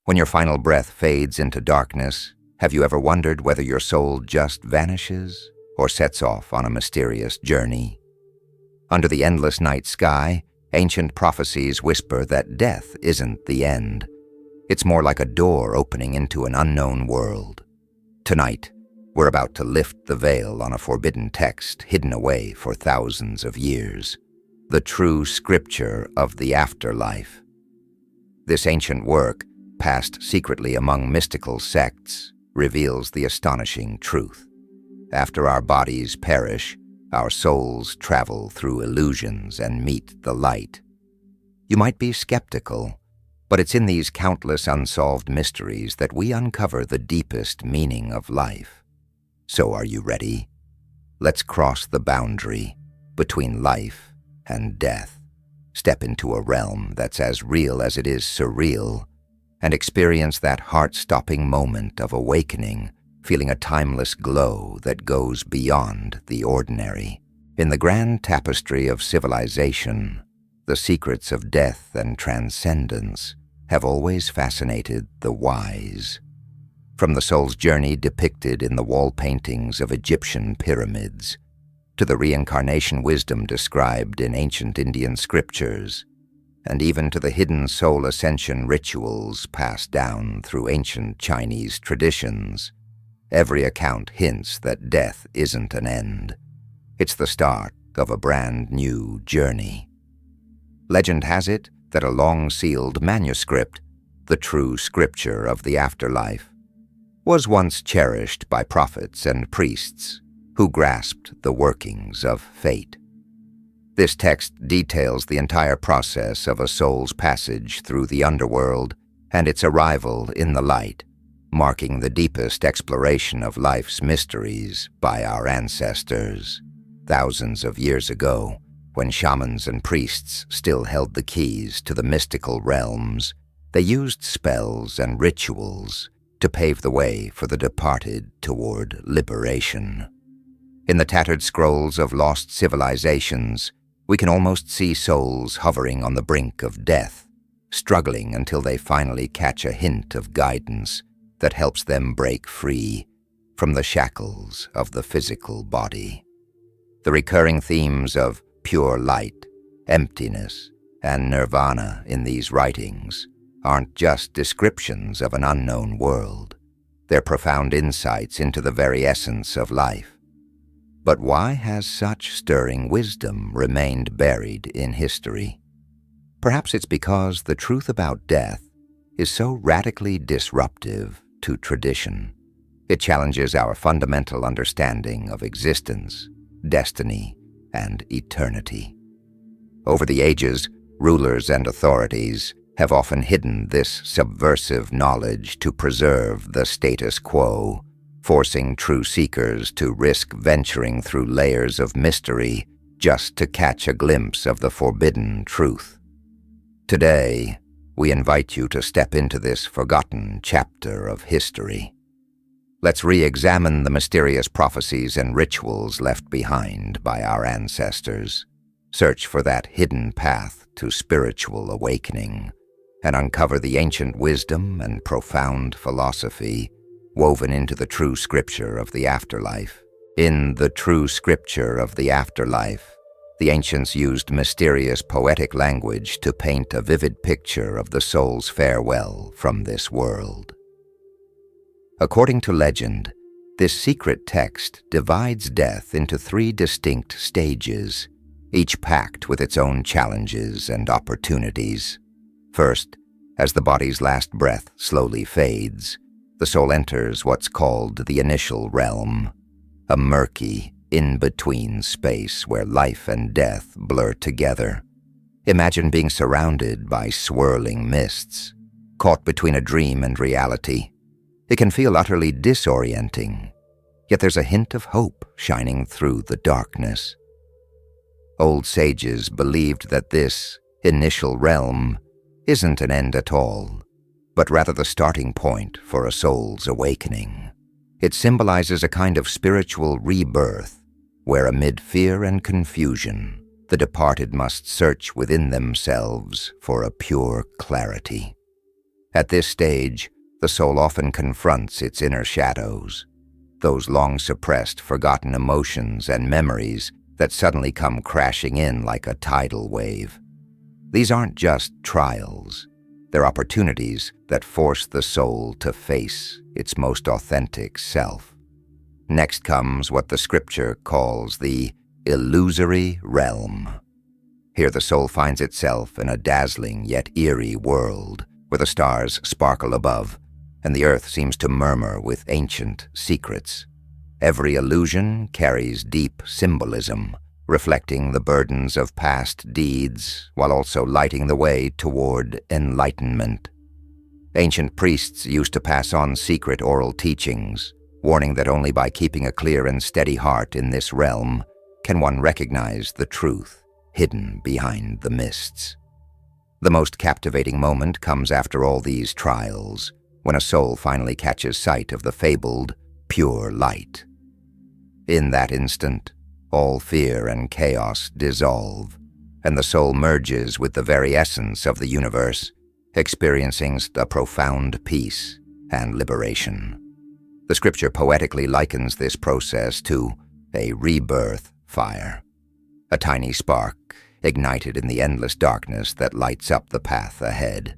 When your final breath fades into darkness, have you ever wondered whether your soul just vanishes or sets off on a mysterious journey? Under the endless night sky, ancient prophecies whisper that death isn't the end. It's more like a door opening into an unknown world. Tonight, we're about to lift the veil on a forbidden text hidden away for thousands of years, the true scripture of the afterlife. This ancient work, passed secretly among mystical sects, reveals the astonishing truth. After our bodies perish, our souls travel through illusions and meet the light. You might be skeptical, but it's in these countless unsolved mysteries that we uncover the deepest meaning of life. So are you ready? Let's cross the boundary between life and death, step into a realm that's as real as it is surreal, and experience that heart-stopping moment of awakening, feeling a timeless glow that goes beyond the ordinary. In the grand tapestry of civilization, the secrets of death and transcendence have always fascinated the wise. From the soul's journey depicted in the wall paintings of Egyptian pyramids, to the reincarnation wisdom described in ancient Indian scriptures, and even to the hidden soul ascension rituals passed down through ancient Chinese traditions, every account hints that death isn't an end. It's the start of a brand new journey. Legend has it that a long-sealed manuscript, the true scripture of the afterlife, was once cherished by prophets and priests who grasped the workings of fate. This text details the entire process of a soul's passage through the underworld and its arrival in the light, marking the deepest exploration of life's mysteries by our ancestors. Thousands of years ago, when shamans and priests still held the keys to the mystical realms, they used spells and rituals to pave the way for the departed toward liberation. In the tattered scrolls of lost civilizations, we can almost see souls hovering on the brink of death, struggling until they finally catch a hint of guidance that helps them break free from the shackles of the physical body. The recurring themes of pure light, emptiness, and nirvana in these writings aren't just descriptions of an unknown world. They're profound insights into the very essence of life. But why has such stirring wisdom remained buried in history? Perhaps it's because the truth about death is so radically disruptive to tradition. It challenges our fundamental understanding of existence, destiny, and eternity. Over the ages, rulers and authorities have often hidden this subversive knowledge to preserve the status quo, forcing true seekers to risk venturing through layers of mystery just to catch a glimpse of the forbidden truth. Today, we invite you to step into this forgotten chapter of history. Let's re-examine the mysterious prophecies and rituals left behind by our ancestors, search for that hidden path to spiritual awakening, and uncover the ancient wisdom and profound philosophy woven into the true scripture of the afterlife. In the true scripture of the afterlife, the ancients used mysterious poetic language to paint a vivid picture of the soul's farewell from this world. According to legend, this secret text divides death into 3 distinct stages, each packed with its own challenges and opportunities. First, as the body's last breath slowly fades, the soul enters what's called the initial realm, a murky, in-between space where life and death blur together. Imagine being surrounded by swirling mists, caught between a dream and reality. It can feel utterly disorienting, yet there's a hint of hope shining through the darkness. Old sages believed that this initial realm isn't an end at all, but rather the starting point for a soul's awakening. It symbolizes a kind of spiritual rebirth, where amid fear and confusion, the departed must search within themselves for a pure clarity. At this stage, the soul often confronts its inner shadows, those long-suppressed, forgotten emotions and memories that suddenly come crashing in like a tidal wave. These aren't just trials. They're opportunities that force the soul to face its most authentic self. Next comes what the scripture calls the illusory realm. Here the soul finds itself in a dazzling yet eerie world where the stars sparkle above and the earth seems to murmur with ancient secrets. Every illusion carries deep symbolism, reflecting the burdens of past deeds while also lighting the way toward enlightenment. Ancient priests used to pass on secret oral teachings, warning that only by keeping a clear and steady heart in this realm can one recognize the truth hidden behind the mists. The most captivating moment comes after all these trials, when a soul finally catches sight of the fabled pure light. In that instant, all fear and chaos dissolve, and the soul merges with the very essence of the universe, experiencing a profound peace and liberation. The scripture poetically likens this process to a rebirth fire, a tiny spark ignited in the endless darkness that lights up the path ahead.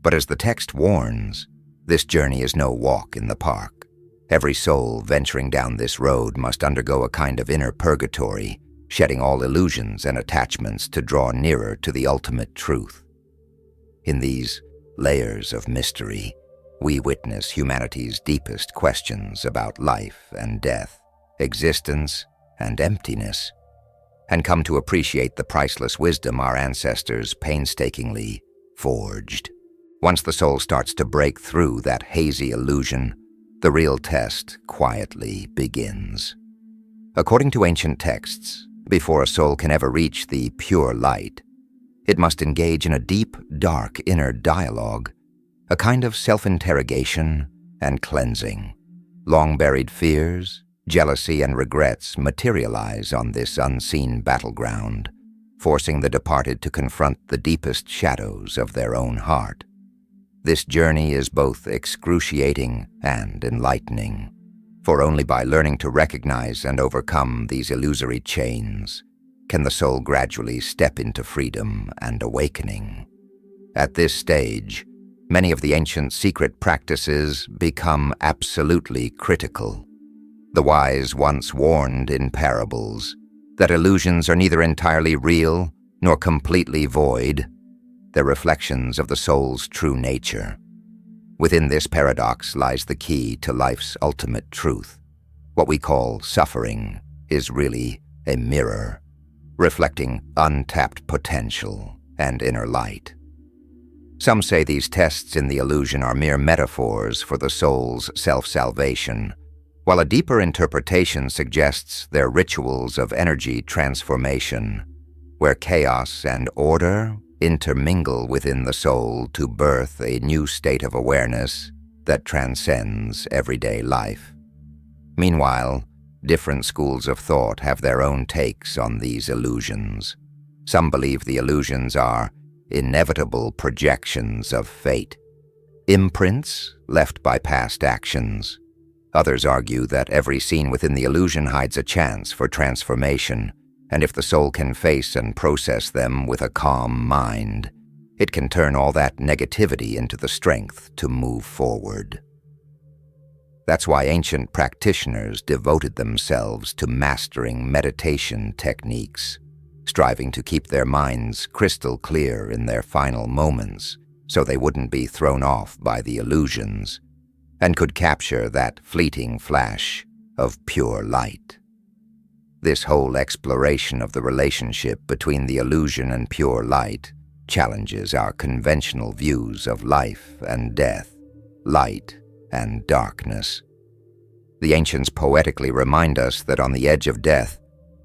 But as the text warns, this journey is no walk in the park. Every soul venturing down this road must undergo a kind of inner purgatory, shedding all illusions and attachments to draw nearer to the ultimate truth. In these layers of mystery, we witness humanity's deepest questions about life and death, existence and emptiness, and come to appreciate the priceless wisdom our ancestors painstakingly forged. Once the soul starts to break through that hazy illusion, the real test quietly begins. According to ancient texts, before a soul can ever reach the pure light, it must engage in a deep, dark inner dialogue, a kind of self-interrogation and cleansing. Long-buried fears, jealousy, and regrets materialize on this unseen battleground, forcing the departed to confront the deepest shadows of their own heart. This journey is both excruciating and enlightening, for only by learning to recognize and overcome these illusory chains can the soul gradually step into freedom and awakening. At this stage, many of the ancient secret practices become absolutely critical. The wise once warned in parables that illusions are neither entirely real nor completely void. They're reflections of the soul's true nature. Within this paradox lies the key to life's ultimate truth. What we call suffering is really a mirror, reflecting untapped potential and inner light. Some say these tests in the illusion are mere metaphors for the soul's self-salvation, while a deeper interpretation suggests they're rituals of energy transformation, where chaos and order intermingle within the soul to birth a new state of awareness that transcends everyday life. Meanwhile, different schools of thought have their own takes on these illusions. Some believe the illusions are inevitable projections of fate, imprints left by past actions. Others argue that every scene within the illusion hides a chance for transformation, and if the soul can face and process them with a calm mind, it can turn all that negativity into the strength to move forward. That's why ancient practitioners devoted themselves to mastering meditation techniques, striving to keep their minds crystal clear in their final moments so they wouldn't be thrown off by the illusions and could capture that fleeting flash of pure light. This whole exploration of the relationship between the illusion and pure light challenges our conventional views of life and death, light and darkness. The ancients poetically remind us that on the edge of death,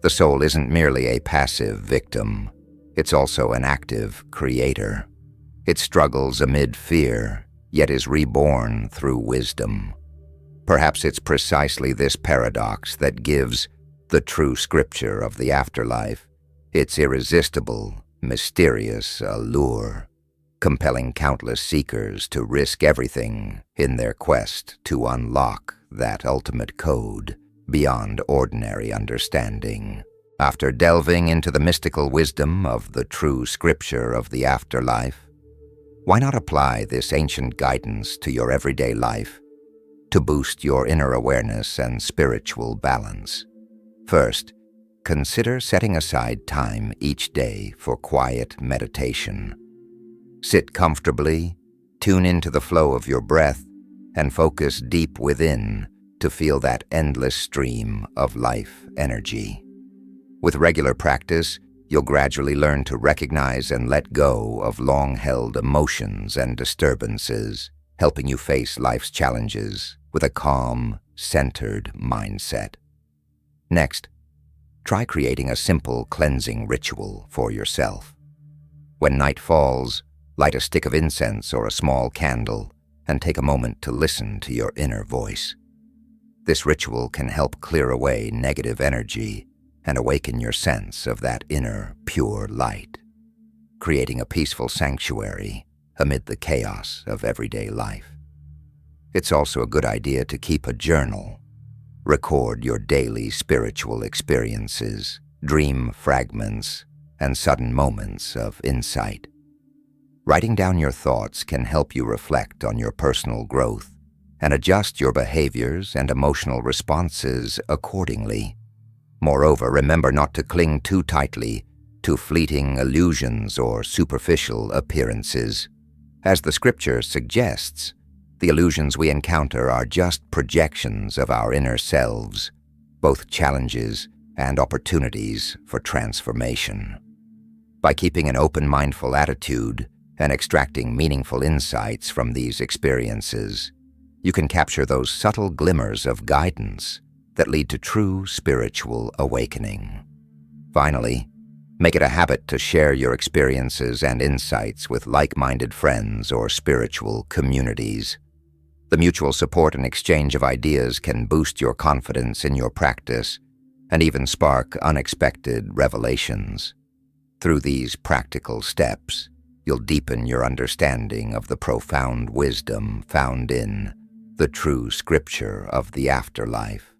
the soul isn't merely a passive victim, it's also an active creator. It struggles amid fear, yet is reborn through wisdom. Perhaps it's precisely this paradox that gives the true scripture of the afterlife its irresistible, mysterious allure. compelling countless seekers to risk everything in their quest to unlock that ultimate code beyond ordinary understanding. After delving into the mystical wisdom of the true scripture of the afterlife, why not apply this ancient guidance to your everyday life to boost your inner awareness and spiritual balance? First, consider setting aside time each day for quiet meditation. Sit comfortably, tune into the flow of your breath, and focus deep within to feel that endless stream of life energy. With regular practice, you'll gradually learn to recognize and let go of long-held emotions and disturbances, helping you face life's challenges with a calm, centered mindset. Next, try creating a simple cleansing ritual for yourself. When night falls, light a stick of incense or a small candle and take a moment to listen to your inner voice. This ritual can help clear away negative energy and awaken your sense of that inner, pure light, creating a peaceful sanctuary amid the chaos of everyday life. It's also a good idea to keep a journal. Record your daily spiritual experiences, dream fragments, and sudden moments of insight. Writing down your thoughts can help you reflect on your personal growth and adjust your behaviors and emotional responses accordingly. Moreover, remember not to cling too tightly to fleeting illusions or superficial appearances. As the scripture suggests, the illusions we encounter are just projections of our inner selves, both challenges and opportunities for transformation. By keeping an open, mindful attitude and extracting meaningful insights from these experiences, you can capture those subtle glimmers of guidance that lead to true spiritual awakening. Finally, make it a habit to share your experiences and insights with like-minded friends or spiritual communities. The mutual support and exchange of ideas can boost your confidence in your practice and even spark unexpected revelations. Through these practical steps, you'll deepen your understanding of the profound wisdom found in the true scripture of the afterlife.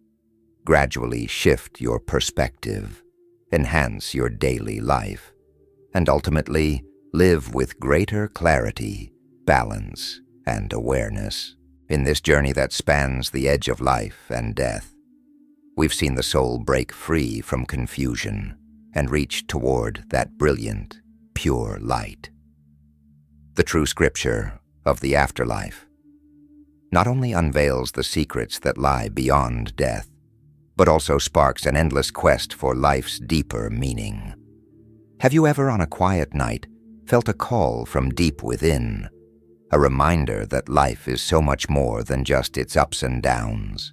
Gradually shift your perspective, enhance your daily life, and ultimately live with greater clarity, balance, and awareness. In this journey that spans the edge of life and death, we've seen the soul break free from confusion and reach toward that brilliant, pure light. The true scripture of the afterlife not only unveils the secrets that lie beyond death, but also sparks an endless quest for life's deeper meaning. Have you ever on a quiet night felt a call from deep within, a reminder that life is so much more than just its ups and downs?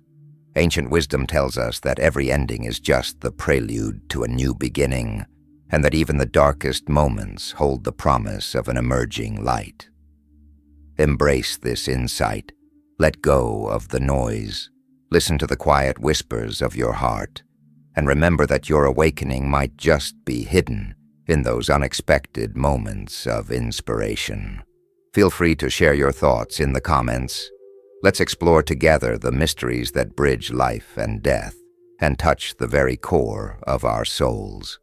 Ancient wisdom tells us that every ending is just the prelude to a new beginning, and that even the darkest moments hold the promise of an emerging light. Embrace this insight. Let go of the noise. Listen to the quiet whispers of your heart, and remember that your awakening might just be hidden in those unexpected moments of inspiration. Feel free to share your thoughts in the comments. Let's explore together the mysteries that bridge life and death and touch the very core of our souls.